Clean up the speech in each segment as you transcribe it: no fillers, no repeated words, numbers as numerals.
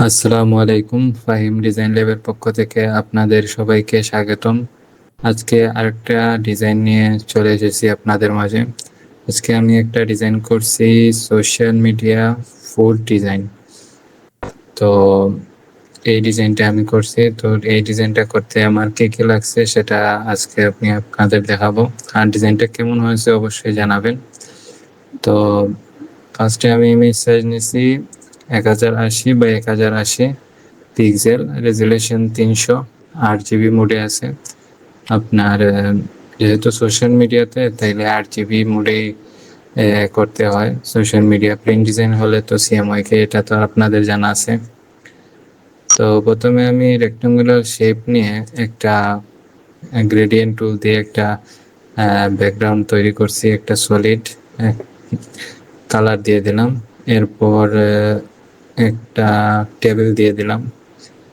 আসসালামু আলাইকুম। ফাহিম ডিজাইন ল্যাবের পক্ষ থেকে আপনাদের সবাইকে স্বাগতম। আজকে আরেকটা ডিজাইন নিয়ে চলে এসেছি আপনাদের মাঝে। আজকে আমি একটা ডিজাইন করছি সোশ্যাল মিডিয়া ফুড ডিজাইন। তো এই ডিজাইনটা আমি করছি। তো এই ডিজাইনটা করতে আমার কি কি লাগছে সেটা আজকে আপনাদের দেখাবো। আর ডিজাইনটা কেমন হয়েছে অবশ্যই জানাবেন। তো ফার্স্টে আমি ইমেজ সাইজ নিছি 1080x1080 পিক্সেল, রেজুলেশন 300, 8 জিবি মোডে আছে। আপনার যেহেতু সোশ্যাল মিডিয়াতে, তাইলে 8 জিবি মোডেই করতে হয়। সোশ্যাল মিডিয়া প্রিন্ট ডিজাইন হলে তো সিএমওয়াইকে, এটা তো আপনাদের জানা আছে। তো প্রথমে আমি রেক্টাঙ্গুলার শেপ নিয়ে একটা গ্রেডিয়েন্ট টুল দিয়ে একটা ব্যাকগ্রাউন্ড তৈরি করছি, একটা সলিড কালার দিয়ে দিলাম। এরপর একটা টেবিল দিয়ে দিলাম,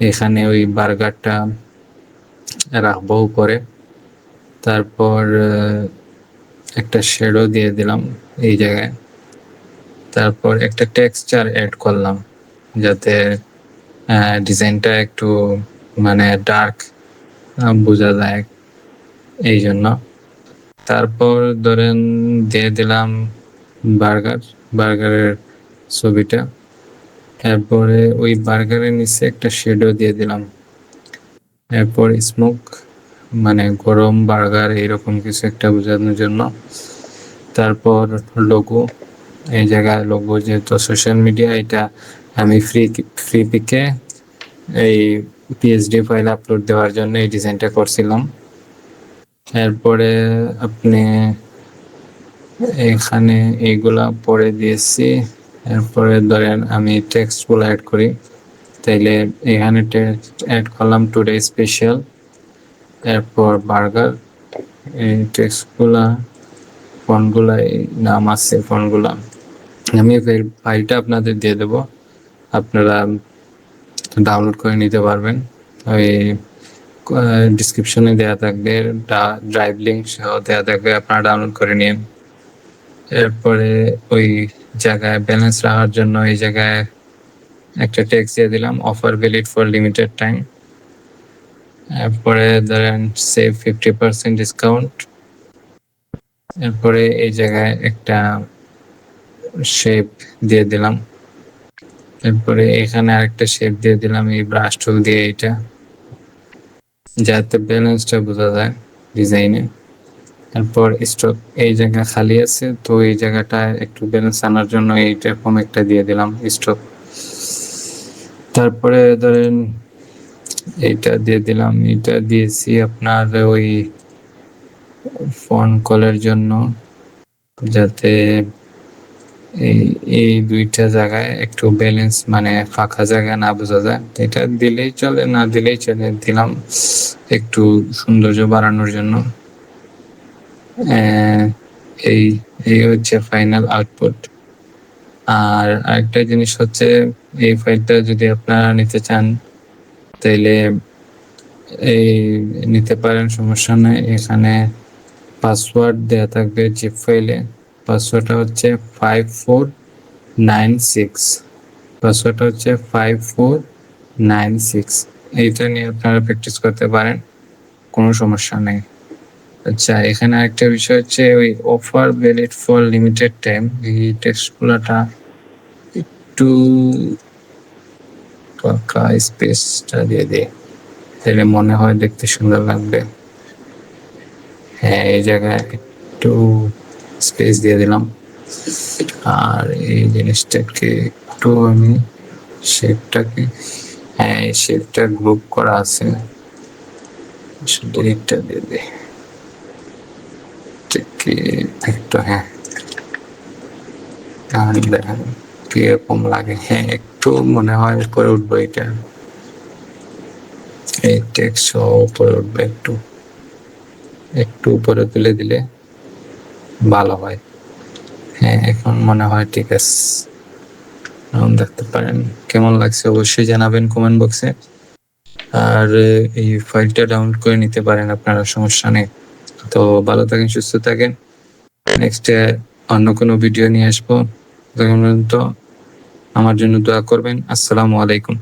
এখানে ওই বার্গারটা রাখবো উপরে। তারপর একটা শ্যাডো দিয়ে দিলাম এই জায়গায়। তারপর একটা টেক্সচার অ্যাড করলাম যাতে ডিজাইনটা একটু মানে ডার্ক বোঝা যায় এই জন্য। তারপর ধরেন দিয়ে দিলাম বার্গারের ছবিটা। এরপরে ওই বার্গারের নিচে একটা শ্যাডো দিয়ে দিলাম। এরপর স্মোক মানে গরম বার্গার এইরকম কিছু একটা বোঝানোর জন্য। তারপর লোগো, এই জায়গায় লোগো, যেহেতু সোশ্যাল মিডিয়া, এটা আমি ফ্রি পিকে এই পিএইচডি ফাইল আপলোড দেওয়ার জন্য এই ডিজাইনটা করছিলাম। এরপরে আপনি এখানে এইগুলা পরে দিয়েছি। এরপরে ধরেন আমি টেক্সটগুলো অ্যাড করি, তাইলে এখানে টেক্সট অ্যাড করলাম টুডে স্পেশাল। এরপর বার্গার, এই টেক্সটগুলা ফন্টগুলা নাম আছে, ফন্টগুলা আমি ফাইলটা আপনাদের দিয়ে দেব, আপনারা ডাউনলোড করে নিতে পারবেন। ওই ডিসক্রিপশনে দেওয়া থাকবে, ড্রাইভ লিঙ্ক সহ দেওয়া থাকবে, আপনারা ডাউনলোড করে নিন। এরপরে ওই জায়গায় ব্যালেন্স রাখার জন্য এই জায়গায় একটা টেক্সট দিয়ে দিলাম, offer valid for limited time. এরপরে ধরেন সেভ 50% ডিসকাউন্ট। এরপরে এই জায়গায় একটা শেপ দিয়ে দিলাম। এরপরে এখানে আরেকটা শেপ দিয়ে দিলাম এই ব্রাশ টুল দিয়ে, এটা যাতে ব্যালেন্সটা বোঝা যায় ডিজাইনে। এরপর স্ট্রোক, এই জায়গা খালি আছে, তো এই জায়গাটা একটু ব্যালেন্স আনার জন্য এইরকম একটা দিয়ে দিলাম স্ট্রোক। তারপরে ধরেন এইটা দিয়ে দিলাম, এটা দিয়েছি আপনার ওই ফন্ট কলের জন্য, যাতে এই দুইটা জায়গায় একটু ব্যালেন্স মানে ফাঁকা জায়গা না বোঝা যায়। এটা দিলেই চলে, না দিলেই চলে, দিলাম একটু সৌন্দর্য বাড়ানোর জন্য। এই এই হচ্ছে ফাইনাল আউটপুট। আর আরেকটা জিনিস হচ্ছে, এই ফাইলটা যদি আপনারা নিতে চান তাইলে এই নিতে পারেন, সমস্যা নেই। এখানে পাসওয়ার্ড দেওয়া থাকবে জিপ ফাইলে। পাসওয়ার্ডটা হচ্ছে 5496, পাসওয়ার্ডটা হচ্ছে 5496। এইটা নিয়ে আপনারা প্র্যাকটিস করতে পারেন, কোনো সমস্যা নেই। আচ্ছা, এখানে একটা বিষয় হচ্ছে ওই offer valid for limited time, এই টেক্সটগুলোটা একটু পাকা স্পেসটা দিয়ে দিই, তাহলে মনে হয় দেখতে সুন্দর লাগবে। হ্যাঁ, এই জায়গায় একটু স্পেস দিয়ে দিলাম। আর এই জিনিসটাকে একটু আমি শেপটাকে, হ্যাঁ এই শেপটা গ্রুপ করা আছে, ডিরেক্টটা দিয়ে দিই একটু। হ্যাঁ, দেখেন কিরকম লাগে। হ্যাঁ, একটু মনে হয় উপরে উঠবো, এটা এই টেক্সট উপরে উঠবে, একটু একটু উপরে তুলে দিলে ভালো হয়। হ্যাঁ, এখন মনে হয় ঠিক আছে, দেখতে পারেন। কেমন লাগছে অবশ্যই জানাবেন কমেন্ট বক্সে। আর এই ফাইলটা ডাউনলোড করে নিতে পারেন আপনারা, সমস্যা নেই। তো ভালো থাকেন, সুস্থ থাকেন। নেক্সট অন্য কোনো ভিডিও নিয়ে আসবো। তখন পর্যন্ত আমার জন্য দোয়া করবেন। আসসালামু আলাইকুম।